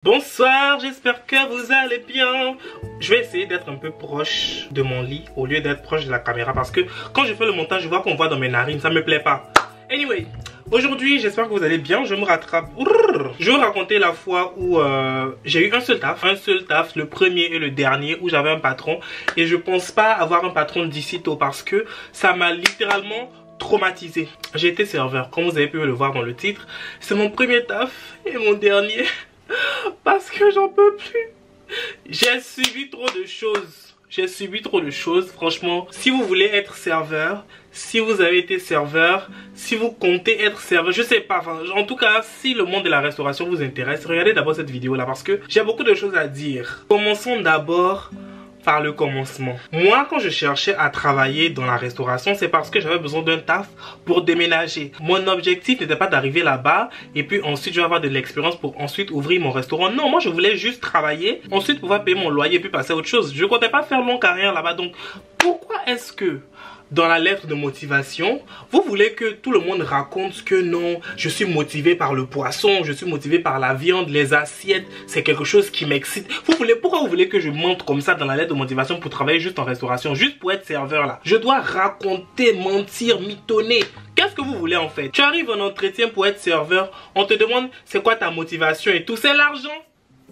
Bonsoir, j'espère que vous allez bien. Je vais essayer d'être un peu proche de mon lit au lieu d'être proche de la caméra parce que quand je fais le montage, je vois qu'on voit dans mes narines, ça me plaît pas. Anyway, aujourd'hui, j'espère que vous allez bien, je me rattrape. Je vais vous raconter la fois où j'ai eu un seul taf, le premier et le dernier où j'avais un patron et je pense pas avoir un patron d'ici tôt parce que ça m'a littéralement traumatisé. J'ai été serveur, comme vous avez pu le voir dans le titre. C'est mon premier taf et mon dernier. Parce que j'en peux plus. J'ai subi trop de choses. Franchement, si vous voulez être serveur, si vous avez été serveur, si vous comptez être serveur, je sais pas, enfin, en tout cas, si le monde de la restauration vous intéresse, regardez d'abord cette vidéo là parce que j'ai beaucoup de choses à dire. Commençons d'abord par le commencement. Moi, quand je cherchais à travailler dans la restauration, c'est parce que j'avais besoin d'un taf pour déménager. Mon objectif n'était pas d'arriver là-bas et puis ensuite je vais avoir de l'expérience pour ensuite ouvrir mon restaurant. Non, moi je voulais juste travailler, ensuite pouvoir payer mon loyer et puis passer à autre chose. Je ne comptais pas faire longue carrière là-bas. Donc, pourquoi est-ce que dans la lettre de motivation, vous voulez que tout le monde raconte que non, je suis motivé par le poisson, je suis motivé par la viande, les assiettes, c'est quelque chose qui m'excite. Pourquoi vous voulez que je monte comme ça dans la lettre de motivation pour travailler juste en restauration, juste pour être serveur là? Je dois raconter, mentir, mitonner. Qu'est-ce que vous voulez en fait? Tu arrives en entretien pour être serveur, on te demande c'est quoi ta motivation et tout, c'est l'argent.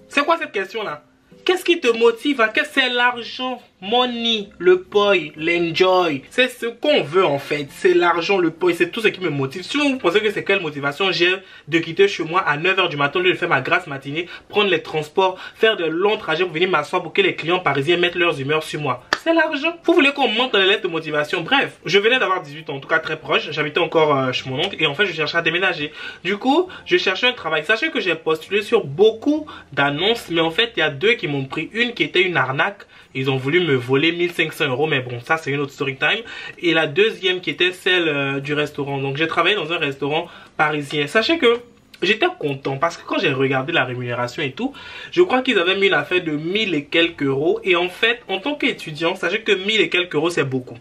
C'est quoi cette question là? Qu'est-ce qui te motive? Qu'est-ce que c'est l'argent? Money, le poi, l'enjoy. C'est ce qu'on veut en fait. C'est l'argent, le poi, c'est tout ce qui me motive. Si vous pensez que c'est quelle motivation j'ai de quitter chez moi à 9 h du matin, au lieu de faire ma grasse matinée, prendre les transports, faire de longs trajets pour venir m'asseoir pour que les clients parisiens mettent leurs humeurs sur moi. C'est l'argent. Vous voulez qu'on monte dans les lettres de motivation? Bref, je venais d'avoir 18 ans, en tout cas très proche. J'habitais encore chez mon oncle et en fait je cherchais à déménager. Du coup, je cherchais un travail. Sachez que j'ai postulé sur beaucoup d'annonces, mais en fait il y a deux qui m'ont pris. Une qui était une arnaque. Ils ont voulu me voler 1500 €, mais bon, ça c'est une autre story time. Et la deuxième qui était celle du restaurant. Donc j'ai travaillé dans un restaurant parisien. Sachez que j'étais content parce que quand j'ai regardé la rémunération et tout, je crois qu'ils avaient mis une affaire de 1000 et quelques euros. Et en fait, en tant qu'étudiant, sachez que 1000 et quelques euros c'est beaucoup.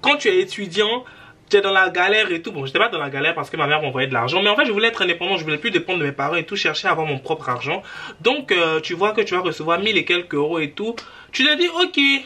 Quand tu es étudiant, tu es dans la galère et tout. Bon, j'étais pas dans la galère parce que ma mère m'envoyait de l'argent. Mais en fait, je voulais être indépendant. Je voulais plus dépendre de mes parents et tout. Chercher à avoir mon propre argent. Donc, tu vois que tu vas recevoir 1000 et quelques euros et tout. Tu te dis, ok,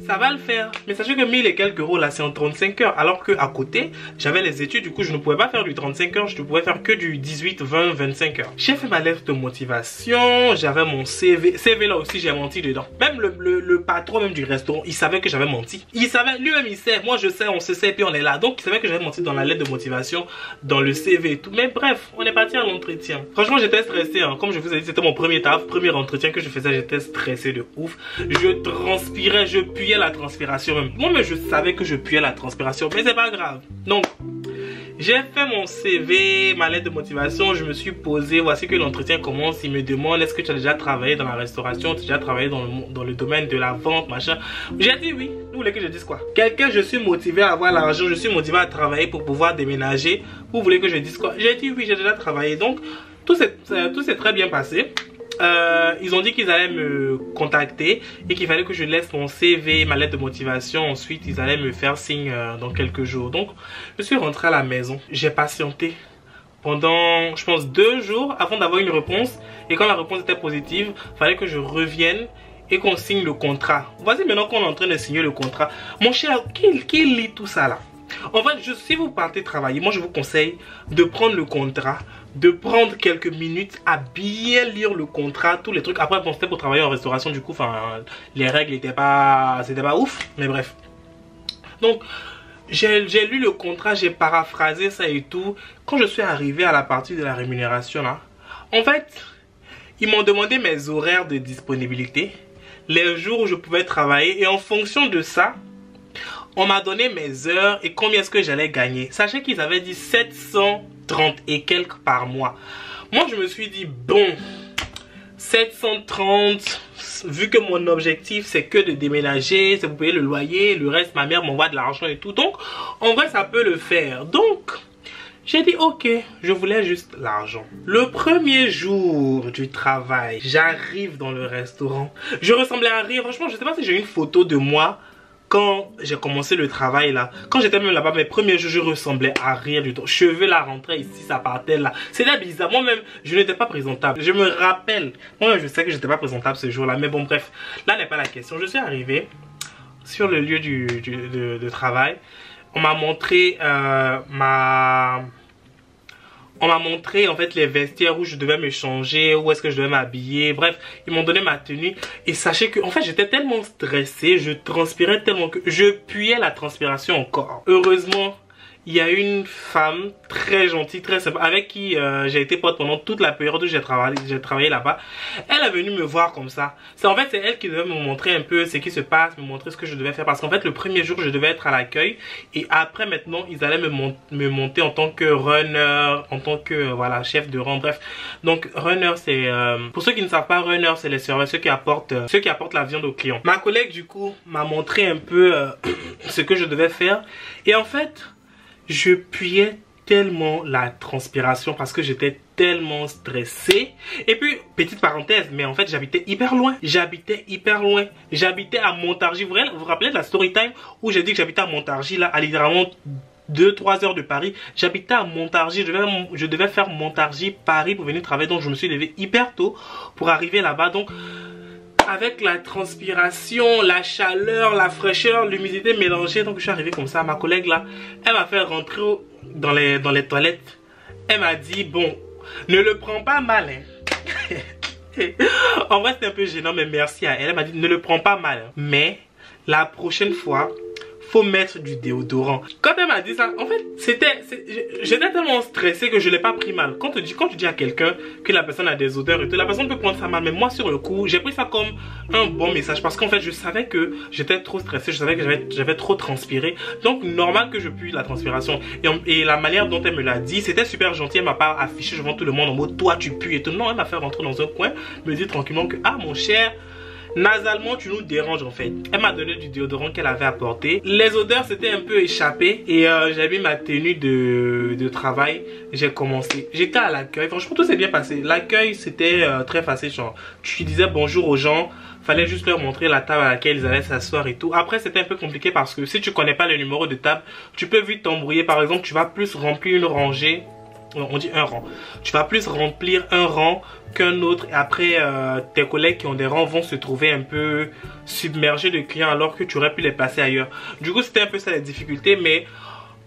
ça va le faire. Mais sachez que 1000 et quelques euros là, c'est en 35 heures. Alors que à côté, j'avais les études. Du coup, je ne pouvais pas faire du 35 heures. Je ne pouvais faire que du 18, 20, 25 heures. J'ai fait ma lettre de motivation. J'avais mon CV. CV là aussi, j'ai menti dedans. Même le patron même du restaurant, il savait que j'avais menti. Il savait, lui-même il sait. Moi je sais, on se sait, puis on est là. Donc il savait que j'avais menti dans la lettre de motivation, dans le CV et tout. Mais bref, on est parti à l'entretien. Franchement, j'étais stressé. Hein. Comme je vous ai dit, c'était mon premier taf, premier entretien que je faisais. J'étais stressé de ouf. Je transpirais, je puais la transpiration même. Moi-même je savais que je puais la transpiration, mais c'est pas grave. Donc j'ai fait mon CV, ma lettre de motivation, je me suis posé, voici que l'entretien commence, il me demande est-ce que tu as déjà travaillé dans la restauration, tu as déjà travaillé dans le domaine de la vente, machin. J'ai dit oui. Vous voulez que je dise quoi? Quelqu'un, je suis motivé à avoir l'argent, je suis motivé à travailler pour pouvoir déménager. Vous voulez que je dise quoi? J'ai dit oui, j'ai déjà travaillé. Donc tout s'est très bien passé. Ils ont dit qu'ils allaient me contacter et qu'il fallait que je laisse mon CV, ma lettre de motivation. Ensuite, ils allaient me faire signe dans quelques jours. Donc, je suis rentré à la maison. J'ai patienté pendant, je pense, 2 jours avant d'avoir une réponse. Et quand la réponse était positive, il fallait que je revienne et qu'on signe le contrat. Voici maintenant qu'on est en train de signer le contrat. Mon cher, qui lit tout ça là? En fait, si vous partez travailler, moi je vous conseille de prendre le contrat, de prendre quelques minutes à bien lire le contrat, tous les trucs. Après, bon, c'était pour travailler en restauration, du coup, enfin, les règles n'étaient pas, c'était pas ouf, mais bref. Donc, j'ai lu le contrat, j'ai paraphrasé ça et tout. Quand je suis arrivé à la partie de la rémunération là, en fait, ils m'ont demandé mes horaires de disponibilité, les jours où je pouvais travailler, et en fonction de ça, on m'a donné mes heures et combien est-ce que j'allais gagner. Sachez qu'ils avaient dit 730 et quelques par mois. Moi, je me suis dit, bon, 730, vu que mon objectif, c'est que de déménager, c'est pour payer le loyer, le reste, ma mère m'envoie de l'argent et tout. Donc, en vrai, ça peut le faire. Donc, j'ai dit, ok, je voulais juste l'argent. Le premier jour du travail, j'arrive dans le restaurant. Je ressemblais à rien. Franchement, je ne sais pas si j'ai une photo de moi quand j'ai commencé le travail là, quand j'étais même là-bas, mes premiers jours, je ressemblais à rien du tout. Cheveux là rentraient ici, ça partait là. C'était bizarre. Moi-même, je n'étais pas présentable. Je me rappelle. Moi-même, je sais que j'étais pas présentable ce jour-là. Mais bon, bref, là n'est pas la question. Je suis arrivé sur le lieu de travail. On m'a montré on m'a montré en fait les vestiaires où je devais me changer, où est-ce que je devais m'habiller. Bref, ils m'ont donné ma tenue. Et sachez que en fait j'étais tellement stressé, je transpirais tellement que je puais la transpiration encore. Heureusement, il y a une femme très gentille, très sympa, avec qui j'ai été pote pendant toute la période où j'ai travaillé là-bas. Elle est venue me voir comme ça. En fait, c'est elle qui devait me montrer un peu ce qui se passe, me montrer ce que je devais faire. Parce qu'en fait, le premier jour, je devais être à l'accueil. Et après, maintenant, ils allaient me monter en tant que runner, en tant que voilà, chef de rang. Bref, donc runner, c'est... pour ceux qui ne savent pas, runner, c'est les serveurs, ceux qui apportent la viande aux clients. Ma collègue, du coup, m'a montré un peu ce que je devais faire. Et en fait... je puais tellement la transpiration parce que j'étais tellement stressé. Et puis, petite parenthèse, mais en fait, j'habitais hyper loin. J'habitais à Montargis. Vous vous rappelez de la story time où j'ai dit que j'habitais à Montargis, là, à littéralement 2-3 heures de Paris. J'habitais à Montargis. Je devais faire Montargis-Paris pour venir travailler. Donc, je me suis levé hyper tôt pour arriver là-bas. Donc... avec la transpiration, la chaleur, la fraîcheur, l'humidité mélangée. Donc je suis arrivé comme ça. Ma collègue là, elle m'a fait rentrer dans les toilettes. Elle m'a dit, bon, ne le prends pas mal. Hein. En vrai c'était un peu gênant, mais merci à elle. Elle m'a dit, ne le prends pas mal. Hein. Mais la prochaine fois... faut mettre du déodorant. Quand elle m'a dit ça, en fait, j'étais tellement stressé que je l'ai pas pris mal. Quand tu dis à quelqu'un que la personne a des odeurs et tout, la personne peut prendre ça mal. Mais moi, sur le coup, j'ai pris ça comme un bon message. Parce qu'en fait, je savais que j'étais trop stressé. Je savais que j'avais trop transpiré. Donc, normal que je pue la transpiration. Et la manière dont elle me l'a dit, c'était super gentil. Elle m'a pas affiché devant tout le monde en mode, toi, tu pues et tout. Non, elle m'a fait rentrer dans un coin, me dire tranquillement que, ah, mon cher... nasalement tu nous déranges en fait. Elle m'a donné du déodorant qu'elle avait apporté. Les odeurs s'étaient un peu échappées. Et j'ai mis ma tenue de travail. J'ai commencé. J'étais à l'accueil. Franchement tout s'est bien passé. L'accueil c'était très facile. Genre tu disais bonjour aux gens. Fallait juste leur montrer la table à laquelle ils allaient s'asseoir et tout. Après c'était un peu compliqué parce que si tu connais pas le numéro de table, tu peux vite t'embrouiller. Par exemple tu vas plus remplir une rangée. On dit un rang. Tu vas plus remplir un rang qu'un autre. Et après, tes collègues qui ont des rangs vont se trouver un peu submergés de clients alors que tu aurais pu les placer ailleurs. Du coup, c'était un peu ça les difficultés. Mais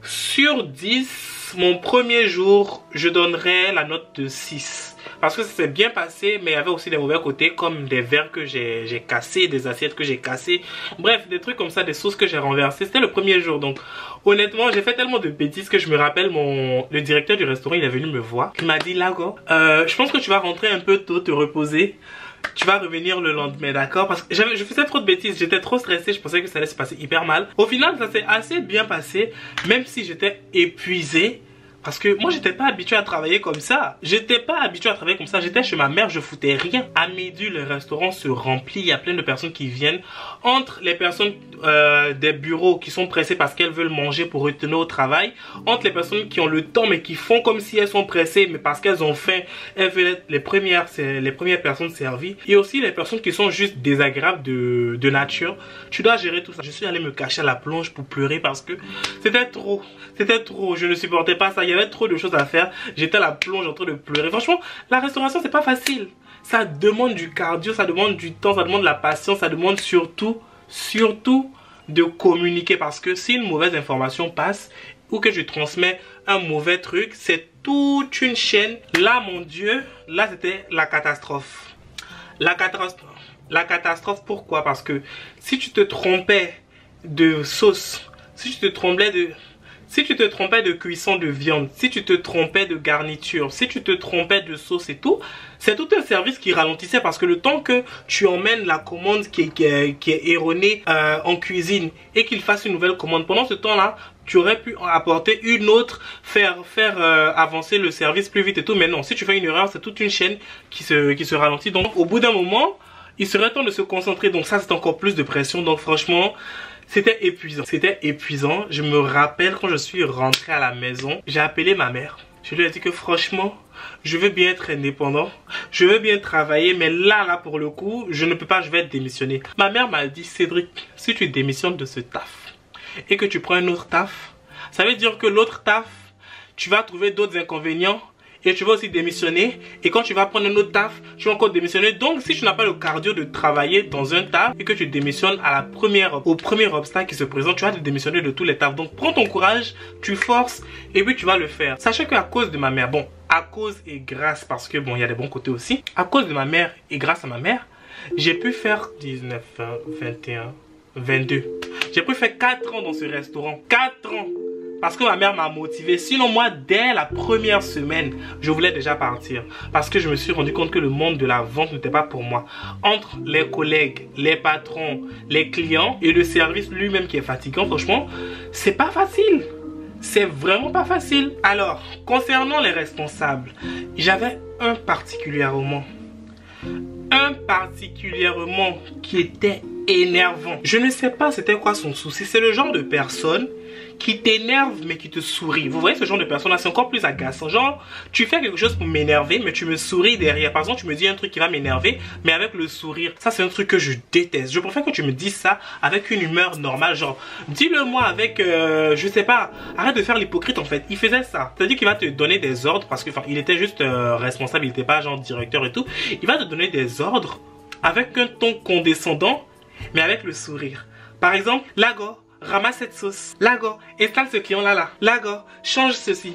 sur 10, mon premier jour, je donnerais la note de 6. Parce que ça s'est bien passé, mais il y avait aussi des mauvais côtés comme des verres que j'ai cassés, des assiettes que j'ai cassées. Bref, des trucs comme ça, des sauces que j'ai renversées. C'était le premier jour. Donc, honnêtement, j'ai fait tellement de bêtises que je me rappelle le directeur du restaurant, il est venu me voir. Il m'a dit, Lago, je pense que tu vas rentrer un peu tôt, te reposer. Tu vas revenir le lendemain, d'accord? Parce que je faisais trop de bêtises, j'étais trop stressé, je pensais que ça allait se passer hyper mal. Au final, ça s'est assez bien passé, même si j'étais épuisé. Parce que moi j'étais pas habitué à travailler comme ça. J'étais chez ma mère, je foutais rien. À midi le restaurant se remplit. Il y a plein de personnes qui viennent. Entre les personnes des bureaux qui sont pressées parce qu'elles veulent manger pour retourner au travail. Entre les personnes qui ont le temps mais qui font comme si elles sont pressées, mais parce qu'elles ont faim, elles veulent être les premières personnes servies. Et aussi les personnes qui sont juste désagréables de nature. Tu dois gérer tout ça. Je suis allé me cacher à la plonge pour pleurer parce que c'était trop. C'était trop. Je ne supportais pas ça. Il y avait trop de choses à faire. J'étais à la plonge en train de pleurer. Franchement, la restauration, c'est pas facile. Ça demande du cardio, ça demande du temps, ça demande de la patience, ça demande surtout de communiquer. Parce que si une mauvaise information passe ou que je transmets un mauvais truc, c'est toute une chaîne. Là, mon Dieu, là, c'était la catastrophe. La catastrophe, pourquoi? Parce que si tu te trompais de sauce, si tu te trompais de cuisson de viande, si tu te trompais de garniture, si tu te trompais de sauce et tout, c'est tout un service qui ralentissait parce que le temps que tu emmènes la commande qui est erronée en cuisine et qu'il fasse une nouvelle commande, pendant ce temps-là, tu aurais pu apporter une autre, faire avancer le service plus vite et tout. Mais non, si tu fais une erreur, c'est toute une chaîne qui se ralentit. Donc au bout d'un moment, il serait temps de se concentrer. Donc ça, c'est encore plus de pression. Donc franchement... c'était épuisant. C'était épuisant. Je me rappelle quand je suis rentré à la maison, j'ai appelé ma mère. Je lui ai dit que franchement, je veux bien être indépendant, je veux bien travailler, mais là pour le coup, je ne peux pas, je vais démissionner. Ma mère m'a dit, Cédric, si tu démissionnes de ce taf et que tu prends un autre taf, ça veut dire que l'autre taf, tu vas trouver d'autres inconvénients et tu vas aussi démissionner. Et quand tu vas prendre un autre taf, tu vas encore démissionner. Donc si tu n'as pas le cardio de travailler dans un taf et que tu démissionnes au premier obstacle qui se présente, tu vas te démissionner de tous les tafs. Donc prends ton courage, tu forces et puis tu vas le faire. Sachez qu'à cause de ma mère, bon, à cause et grâce, parce que bon, il y a des bons côtés aussi. À cause de ma mère et grâce à ma mère, j'ai pu faire 19, 21, 22. J'ai pu faire 4 ans dans ce restaurant. 4 ans. Parce que ma mère m'a motivé. Sinon moi, dès la première semaine, je voulais déjà partir. Parce que je me suis rendu compte que le monde de la vente n'était pas pour moi. Entre les collègues, les patrons, les clients et le service lui-même qui est fatigant, franchement, c'est pas facile. C'est vraiment pas facile. Alors, concernant les responsables, j'avais un particulièrement qui était énervant. Je ne sais pas c'était quoi son souci. C'est le genre de personne qui t'énerve mais qui te sourit. Vous voyez ce genre de personne là, c'est encore plus agaçant. Genre, tu fais quelque chose pour m'énerver mais tu me souris derrière. Par exemple, tu me dis un truc qui va m'énerver mais avec le sourire. Ça c'est un truc que je déteste. Je préfère que tu me dises ça avec une humeur normale. Genre, dis-le moi avec, je sais pas, arrête de faire l'hypocrite en fait. Il faisait ça. C'est-à-dire qu'il va te donner des ordres parce que, enfin, il était juste responsable, il n'était pas genre directeur et tout. Il va te donner des ordres avec un ton condescendant mais avec le sourire. Par exemple, Lago, ramasse cette sauce. Lago, installe ce client là. Lago, change ceci.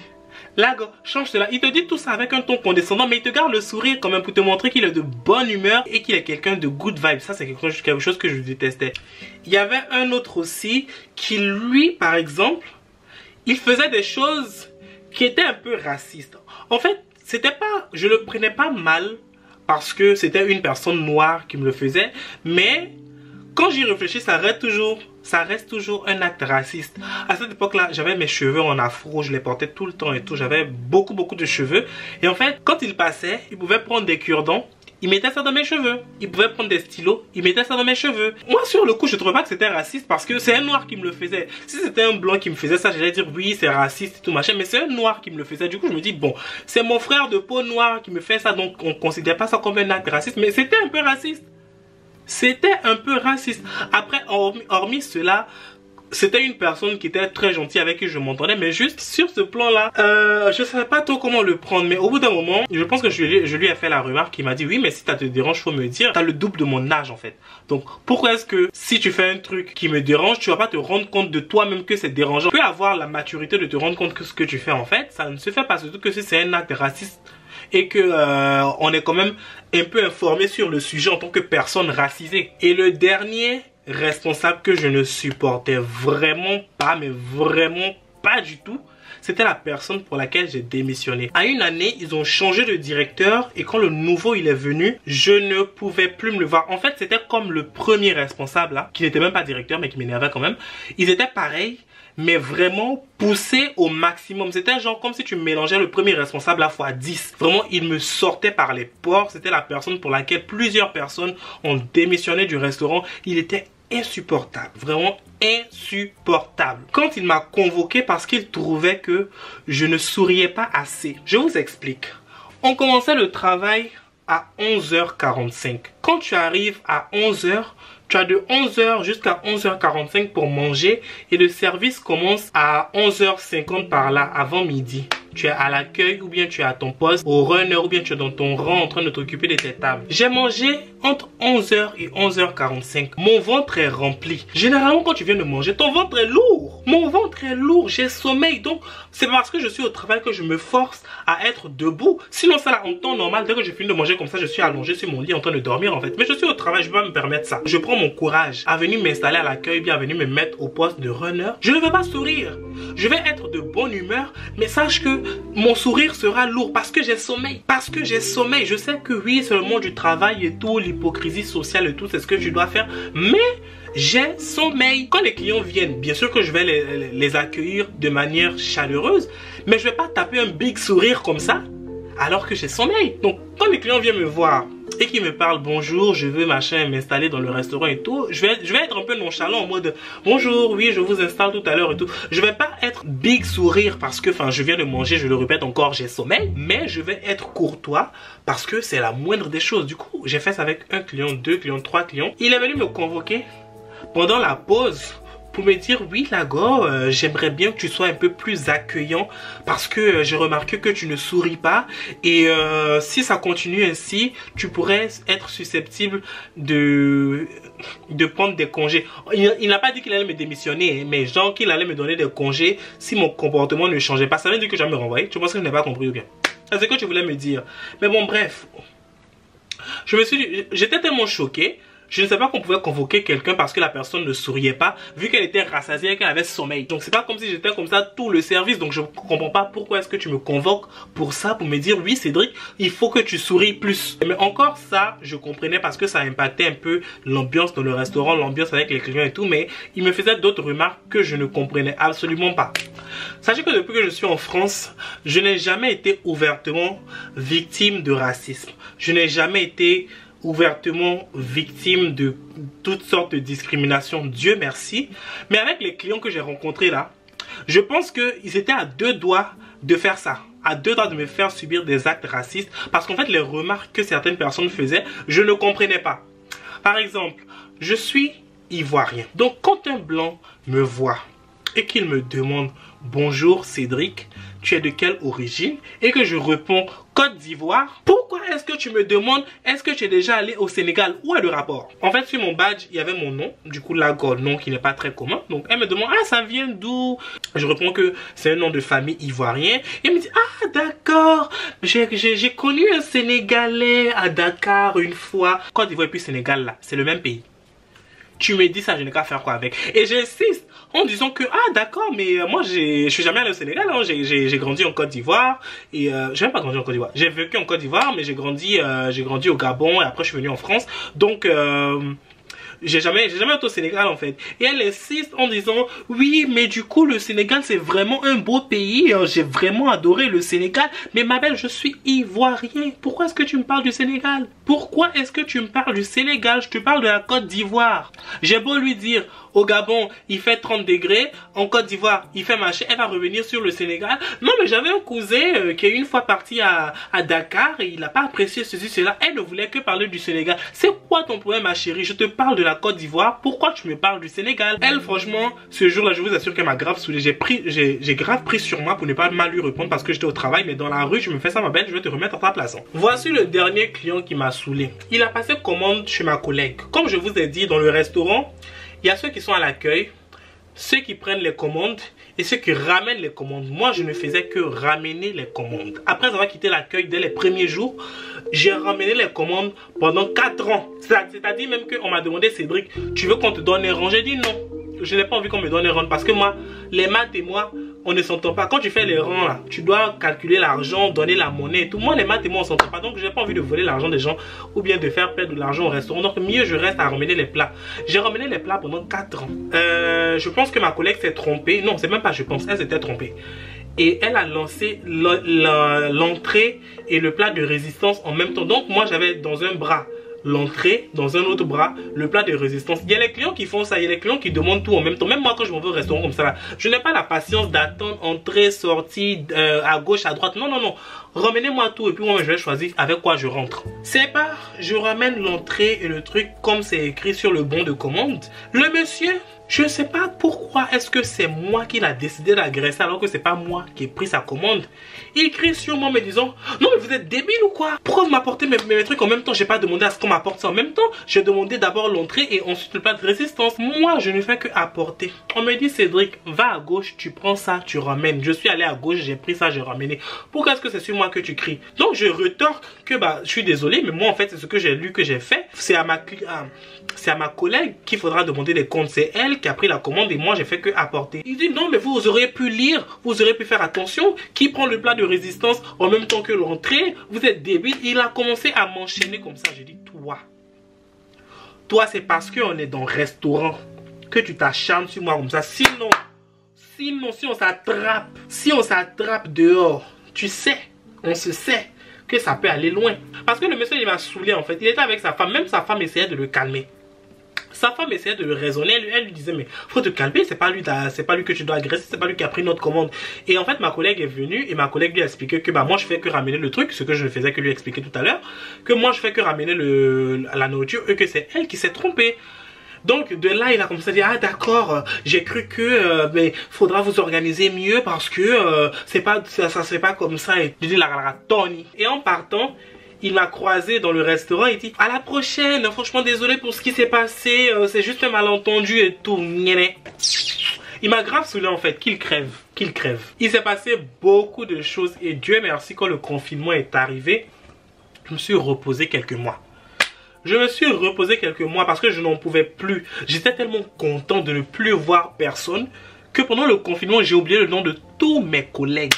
Lago, change cela. Il te dit tout ça avec un ton condescendant, mais il te garde le sourire quand même pour te montrer qu'il est de bonne humeur et qu'il est quelqu'un de good vibe. Ça, c'est quelque chose que je détestais. Il y avait un autre aussi qui, lui, par exemple, il faisait des choses qui étaient un peu racistes. En fait, c'était pas, je le prenais pas mal parce que c'était une personne noire qui me le faisait, mais quand j'y réfléchis, ça reste toujours un acte raciste. À cette époque-là, j'avais mes cheveux en afro, je les portais tout le temps et tout. J'avais beaucoup de cheveux. Et en fait, quand il passait, il pouvait prendre des cure-dents, il mettait ça dans mes cheveux. Il pouvait prendre des stylos, il mettait ça dans mes cheveux. Moi, sur le coup, je trouvais pas que c'était raciste parce que c'est un noir qui me le faisait. Si c'était un blanc qui me faisait ça, j'allais dire oui, c'est raciste et tout machin. Mais c'est un noir qui me le faisait. Du coup, je me dis, bon, c'est mon frère de peau noire qui me fait ça. Donc, on considère pas ça comme un acte raciste. Mais c'était un peu raciste. C'était un peu raciste. Après, hormis cela, c'était une personne qui était très gentille avec qui je m'entendais. Mais juste sur ce plan-là, je ne savais pas trop comment le prendre. Mais au bout d'un moment, je pense que je lui ai fait la remarque. Il m'a dit, oui, mais si ça te dérange, faut me dire. Tu as le double de mon âge en fait. Donc, pourquoi est-ce que si tu fais un truc qui me dérange, tu vas pas te rendre compte de toi-même que c'est dérangeant? Tu peux avoir la maturité de te rendre compte que ce que tu fais en fait, ça ne se fait pas. Surtout que si c'est un acte raciste et que on est quand même un peu informé sur le sujet en tant que personne racisée. Et le dernier responsable que je ne supportais vraiment pas, mais vraiment pas du tout, c'était la personne pour laquelle j'ai démissionné. À une année, ils ont changé de directeur et quand le nouveau il est venu, je ne pouvais plus me le voir. En fait, c'était comme le premier responsable là, qui n'était même pas directeur mais qui m'énervait quand même. Ils étaient pareils, mais vraiment poussé au maximum. C'était genre comme si tu mélangeais le premier responsable à x10. Vraiment, il me sortait par les pores. C'était la personne pour laquelle plusieurs personnes ont démissionné du restaurant. Il était insupportable, vraiment insupportable. Quand il m'a convoqué parce qu'il trouvait que je ne souriais pas assez. Je vous explique. On commençait le travail à 11h45. Quand tu arrives à 11h, tu as de 11h jusqu'à 11h45 pour manger et le service commence à 11h50 par là, avant midi. Tu es à l'accueil ou bien tu es à ton poste, au runner ou bien tu es dans ton rang en train de t'occuper de tes tables. J'ai mangé entre 11h et 11h45. Mon ventre est rempli. Généralement quand tu viens de manger, ton ventre est lourd. Mon ventre est lourd, j'ai sommeil. Donc c'est parce que je suis au travail que je me force à être debout. Sinon ça là, en temps normal, dès que je finis de manger comme ça, je suis allongé sur mon lit en train de dormir en fait. Mais je suis au travail, je peux pas me permettre ça. Je prends mon courage à venir m'installer à l'accueil, bien à venir me mettre au poste de runner. Je ne vais pas sourire. Je vais être de bonne humeur, mais sache que mon sourire sera lourd parce que j'ai sommeil. Parce que j'ai sommeil. Je sais que oui, c'est le monde du travail et tout, l'hypocrisie sociale et tout, c'est ce que tu dois faire. Mais j'ai sommeil. Quand les clients viennent, bien sûr que je vais les accueillir de manière chaleureuse, mais je vais pas taper un big sourire comme ça alors que j'ai sommeil. Donc quand les clients viennent me voir et qui me parle bonjour, je veux machin m'installer dans le restaurant et tout, je vais être un peu nonchalant en mode bonjour, oui je vous installe tout à l'heure et tout. Je vais pas être big sourire parce que je viens de manger, je le répète encore, j'ai sommeil, mais je vais être courtois parce que c'est la moindre des choses. Du coup j'ai fait ça avec un client, 2 clients, 3 clients. Il est venu me convoquer pendant la pause pour me dire oui Lago, j'aimerais bien que tu sois un peu plus accueillant parce que j'ai remarqué que tu ne souris pas et si ça continue ainsi, tu pourrais être susceptible de prendre des congés. Il n'a pas dit qu'il allait me démissionner, mais genre qu'il allait me donner des congés si mon comportement ne changeait pas. Ça veut dire que j'allais me renvoyer. Tu penses que je n'ai pas compris ou bien? C'est ce que tu voulais me dire. Mais bon bref, j'étais tellement choqué. Je ne sais pas qu'on pouvait convoquer quelqu'un parce que la personne ne souriait pas, vu qu'elle était rassasiée et qu'elle avait sommeil. Donc c'est pas comme si j'étais comme ça tout le service. Donc je ne comprends pas pourquoi est-ce que tu me convoques pour ça, pour me dire oui Cédric, il faut que tu souris plus. Mais encore ça, je comprenais parce que ça impactait un peu l'ambiance dans le restaurant, l'ambiance avec les clients et tout. Mais il me faisait d'autres remarques que je ne comprenais absolument pas. Sachez que depuis que je suis en France, je n'ai jamais été ouvertement victime de racisme. Je n'ai jamais été ouvertement victime de toutes sortes de discriminations, Dieu merci. Mais avec les clients que j'ai rencontrés là, je pense qu'ils étaient à 2 doigts de faire ça, à 2 doigts de me faire subir des actes racistes, parce qu'en fait les remarques que certaines personnes faisaient, je ne comprenais pas. Par exemple, je suis ivoirien, donc quand un blanc me voit et qu'il me demande bonjour Cédric, tu es de quelle origine, et que je réponds Côte d'Ivoire, pourquoi est-ce que tu me demandes est-ce que tu es déjà allé au Sénégal? Où est le rapport? En fait sur mon badge il y avait mon nom, du coup là nom qui n'est pas très commun, donc elle me demande ah ça vient d'où? Je réponds que c'est un nom de famille ivoirien et elle me dit ah d'accord, j'ai connu un Sénégalais à Dakar une fois. Côte d'Ivoire et puis Sénégal là, c'est le même pays. Tu me dis ça, je n'ai qu'à faire quoi avec? Et j'insiste en disant que ah d'accord, mais moi je suis jamais allé au Sénégal, hein. J'ai grandi en Côte d'Ivoire et j'ai même pas grandi en Côte d'Ivoire. J'ai vécu en Côte d'Ivoire, mais j'ai grandi au Gabon et après je suis venu en France. Donc j'ai jamais été au Sénégal en fait. Et elle insiste en disant oui mais du coup le Sénégal c'est vraiment un beau pays, j'ai vraiment adoré le Sénégal. Mais ma belle, je suis ivoirien, pourquoi est-ce que tu me parles du Sénégal? Pourquoi est-ce que tu me parles du Sénégal? Je te parle de la Côte d'Ivoire. J'ai beau lui dire au Gabon il fait 30 degrés, en Côte d'Ivoire il fait machin, elle va revenir sur le Sénégal. Non mais j'avais un cousin qui est une fois parti à Dakar et il n'a pas apprécié ceci, cela. Elle ne voulait que parler du Sénégal. C'est quoi ton problème ma chérie? Je te parle de la Côte d'Ivoire, pourquoi tu me parles du Sénégal? Elle franchement ce jour là je vous assure qu'elle m'a grave saoulé. J'ai grave pris sur moi pour ne pas mal lui répondre parce que j'étais au travail, mais dans la rue je me fais ça ma belle, je vais te remettre à ta place. Voici le dernier client qui m'a saoulé. Il a passé commande chez ma collègue. Comme je vous ai dit, dans le restaurant il y a ceux qui sont à l'accueil, ceux qui prennent les commandes et ceux qui ramènent les commandes. Moi, je ne faisais que ramener les commandes. Après avoir quitté l'accueil dès les premiers jours, j'ai ramené les commandes pendant 4 ans. C'est-à-dire même qu'on m'a demandé Cédric, tu veux qu'on te donne un rang? J'ai dit non. Je n'ai pas envie qu'on me donne un rang parce que moi, les maths et moi, on ne s'entend pas. Quand tu fais les rangs là, tu dois calculer l'argent, donner la monnaie et tout. Moi, les maths et moi, on s'entend pas. Donc, je n'ai pas envie de voler l'argent des gens ou bien de faire perdre de l'argent au restaurant. Donc, mieux, je reste à ramener les plats. J'ai ramené les plats pendant 4 ans. Je pense que ma collègue s'est trompée. Non, c'est même pas je pense. Elle s'était trompée. Et elle a lancé l'entrée et le plat de résistance en même temps. Donc, moi, j'avais dans un bras l'entrée, dans un autre bras le plat de résistance. Il y a les clients qui font ça, il y a les clients qui demandent tout en même temps. Même moi quand je m'en vais au restaurant comme ça là, je n'ai pas la patience d'attendre entrée, sortie, à gauche, à droite. Non, non, non. Ramenez-moi tout et puis moi je vais choisir avec quoi je rentre. C'est pas, je ramène l'entrée et le truc comme c'est écrit sur le bon de commande. Le monsieur, je ne sais pas pourquoi est-ce que c'est moi qui l'a décidé d'agresser alors que c'est pas moi qui ai pris sa commande. Il crie sur moi me disant non mais vous êtes débile ou quoi? Pourquoi vous m'apportez mes trucs en même temps? J'ai pas demandé à ce qu'on m'apporte ça en même temps. J'ai demandé d'abord l'entrée et ensuite le plat de résistance. Moi je ne fais que apporter. On me dit Cédric, va à gauche, tu prends ça, tu ramènes. Je suis allé à gauche, j'ai pris ça, j'ai ramené. Pourquoi est-ce que c'est sur moi que tu cries? Donc je retorque que bah je suis désolé mais moi en fait c'est ce que j'ai lu que j'ai fait. C'est à ma collègue qu'il faudra demander des comptes. C'est elle qui a pris la commande et moi j'ai fait que apporter. Il dit non mais vous auriez pu lire, vous auriez pu faire attention. Qui prend le plat de résistance en même temps que l'entrée? Vous êtes débile. Il a commencé à m'enchaîner comme ça. J'ai dit toi c'est parce qu'on est dans le restaurant que tu t'acharnes sur moi comme ça. Sinon si on s'attrape dehors, tu sais, on se sait que ça peut aller loin. Parce que le monsieur, il m'a saoulé en fait. Il était avec sa femme, même sa femme essayait de le calmer. Sa femme essayait de le raisonner, elle lui disait mais faut te calmer, c'est pas lui que tu dois agresser, c'est pas lui qui a pris notre commande. Et en fait ma collègue est venue et ma collègue lui a expliqué que bah moi je fais que ramener le truc, ce que je ne faisais que lui expliquer tout à l'heure, que moi je fais que ramener la nourriture et que c'est elle qui s'est trompée. Donc de là il a commencé à dire ah d'accord, j'ai cru que mais faudra vous organiser mieux parce que c'est pas ça se fait pas comme ça. Et je dis la Tony. Et en partant, il m'a croisé dans le restaurant, il dit à la prochaine, franchement désolé pour ce qui s'est passé, c'est juste un malentendu et tout. Il m'a grave saoulé en fait, qu'il crève, qu'il crève. Il s'est passé beaucoup de choses et Dieu merci quand le confinement est arrivé, je me suis reposé quelques mois. Je me suis reposé quelques mois parce que je n'en pouvais plus. J'étais tellement content de ne plus voir personne que pendant le confinement, j'ai oublié le nom de tous mes collègues.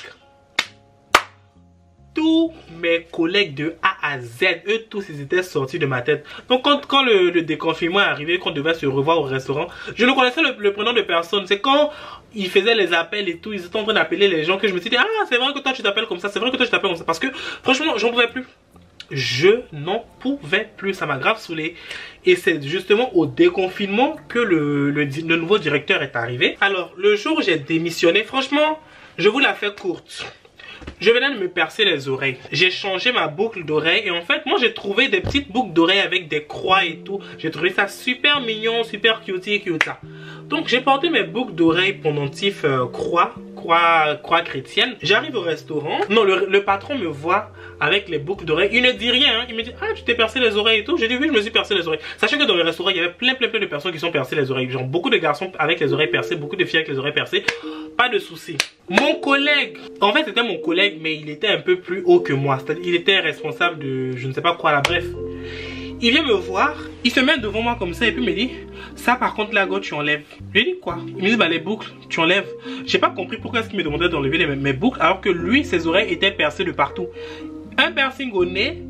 Tous mes collègues de A à Z, eux tous ils étaient sortis de ma tête. Donc quand le déconfinement est arrivé, qu'on devait se revoir au restaurant, je ne connaissais le prénom de personne. C'est quand ils faisaient les appels et tout, ils étaient en train d'appeler les gens que je me suis dit ah c'est vrai que toi tu t'appelles comme ça, c'est vrai que toi tu t'appelles comme ça. Parce que franchement j'en pouvais plus. Je n'en pouvais plus, ça m'a grave saoulé. Et c'est justement au déconfinement que le nouveau directeur est arrivé. Alors le jour où j'ai démissionné, franchement je vous la fais courte. Je venais de me percer les oreilles. J'ai changé ma boucle d'oreille. Et en fait, moi j'ai trouvé des petites boucles d'oreilles avec des croix et tout. J'ai trouvé ça super mignon, super cutie. Donc j'ai porté mes boucles d'oreilles pendentifs croix chrétienne. J'arrive au restaurant. Non, le patron me voit avec les boucles d'oreilles. Il ne dit rien. Hein. Il me dit ah tu t'es percé les oreilles et tout. J'ai dit oui je me suis percé les oreilles. Sachez que dans le restaurant il y avait plein de personnes qui sont percées les oreilles. Genre beaucoup de garçons avec les oreilles percées, beaucoup de filles avec les oreilles percées. Pas de souci. Mon collègue, en fait c'était mon collègue mais il était un peu plus haut que moi. Il était responsable de je ne sais pas quoi là, bref. Il vient me voir, il se met devant moi comme ça et puis il me dit ça par contre la go tu enlèves. Je lui dis quoi? Il me dit bah les boucles tu enlèves. J'ai pas compris pourquoi est-ce qu'il me demandait d'enlever mes boucles alors que lui ses oreilles étaient percées de partout. Un piercing au nez,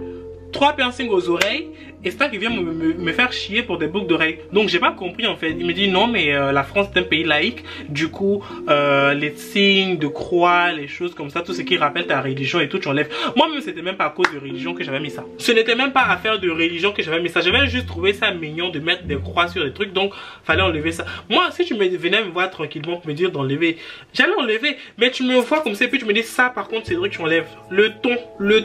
3 piercings aux oreilles. Et c'est ça qui vient me faire chier pour des boucles d'oreilles. Donc j'ai pas compris en fait. Il me dit non mais la France est un pays laïque. Du coup les signes de croix, les choses comme ça, tout ce qui rappelle ta religion et tout tu enlèves. Moi-même c'était même pas à cause de religion que j'avais mis ça. Ce n'était même pas affaire de religion que j'avais mis ça. J'avais juste trouvé ça mignon de mettre des croix sur les trucs. Donc fallait enlever ça. Moi si tu venais me voir tranquillement pour me dire d'enlever, j'allais enlever. Mais tu me vois comme ça et puis tu me dis ça par contre c'est vrai que tu enlèves. Le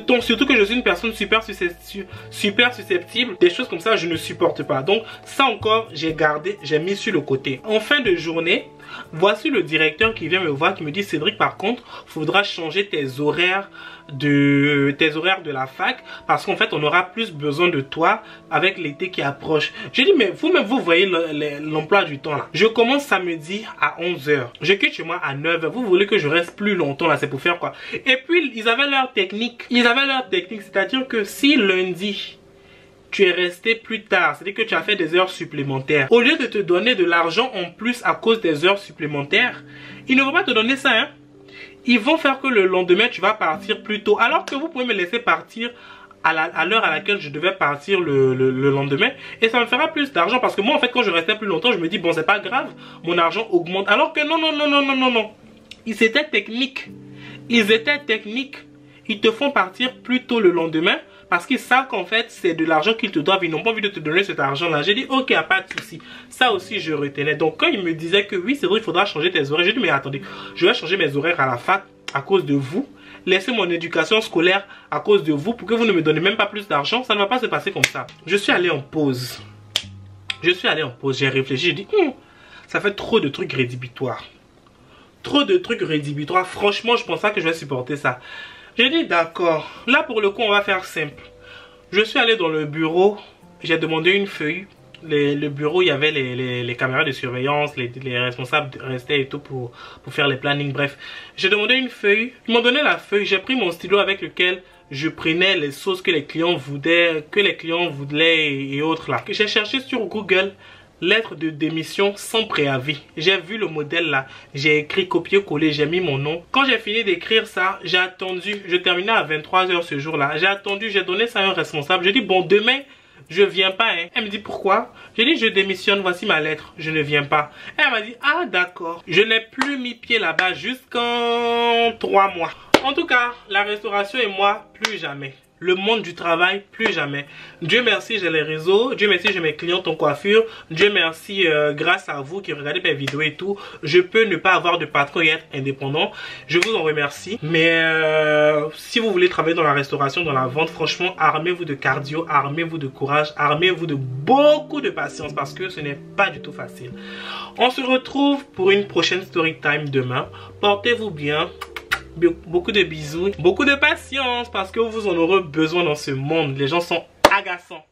ton. Surtout que je suis une personne super susceptible. Des choses comme ça je ne supporte pas. Donc ça encore j'ai gardé, j'ai mis sur le côté. En fin de journée, voici le directeur qui vient me voir, qui me dit Cédric par contre faudra changer tes horaires de la fac parce qu'en fait on aura plus besoin de toi avec l'été qui approche. J'ai dit mais vous-même vous voyez l'emploi du temps là. Je commence samedi à 11 h. Je quitte chez moi à 9 h. Vous voulez que je reste plus longtemps là, c'est pour faire quoi? Et puis ils avaient leur technique. C'est-à-dire que si lundi tu es resté plus tard, c'est-à-dire que tu as fait des heures supplémentaires, au lieu de te donner de l'argent en plus à cause des heures supplémentaires, ils ne vont pas te donner ça hein. Ils vont faire que le lendemain tu vas partir plus tôt, alors que vous pouvez me laisser partir à l'heure à laquelle je devais partir le lendemain et ça me fera plus d'argent parce que moi en fait quand je restais plus longtemps je me dis bon c'est pas grave, mon argent augmente, alors que non. Ils étaient techniques. Ils te font partir plus tôt le lendemain parce qu'ils savent qu'en fait c'est de l'argent qu'ils te doivent. Ils n'ont pas envie de te donner cet argent là. J'ai dit ok, pas de souci. Ça aussi je retenais. Donc quand ils me disaient que oui c'est vrai il faudra changer tes horaires, j'ai dit mais attendez, je vais changer mes horaires à la fac à cause de vous. Laissez mon éducation scolaire à cause de vous pour que vous ne me donnez même pas plus d'argent. Ça ne va pas se passer comme ça. Je suis allé en pause. J'ai réfléchi, j'ai dit ça fait trop de trucs rédhibitoires. Franchement je pense pas que je vais supporter ça. J'ai dit d'accord, là pour le coup on va faire simple. Je suis allé dans le bureau, j'ai demandé une feuille. Le bureau il y avait les caméras de surveillance, les responsables restaient et tout pour faire les plannings, bref. J'ai demandé une feuille, ils m'ont donné la feuille, j'ai pris mon stylo avec lequel je prenais les choses que les clients voulaient, et autres là. J'ai cherché sur Google lettre de démission sans préavis. J'ai vu le modèle là. J'ai écrit copier-coller, j'ai mis mon nom. Quand j'ai fini d'écrire ça, j'ai attendu. Je terminais à 23 h ce jour-là. J'ai attendu, j'ai donné ça à un responsable. J'ai dit bon demain, je viens pas hein. Elle me dit pourquoi? J'ai dit je démissionne, voici ma lettre. Je ne viens pas. Elle m'a dit ah d'accord. Je n'ai plus mis pied là-bas jusqu'en 3 mois. En tout cas, la restauration et moi, plus jamais. Le monde du travail, plus jamais. Dieu merci, j'ai les réseaux. Dieu merci, j'ai mes clientes en coiffure. Dieu merci, grâce à vous qui regardez mes vidéos et tout, je peux ne pas avoir de patron et être indépendant. Je vous en remercie. Mais si vous voulez travailler dans la restauration, dans la vente, franchement, armez-vous de cardio, armez-vous de courage, armez-vous de beaucoup de patience parce que ce n'est pas du tout facile. On se retrouve pour une prochaine story time demain. Portez-vous bien. Beaucoup de bisous, beaucoup de patience parce que vous en aurez besoin dans ce monde. Les gens sont agaçants.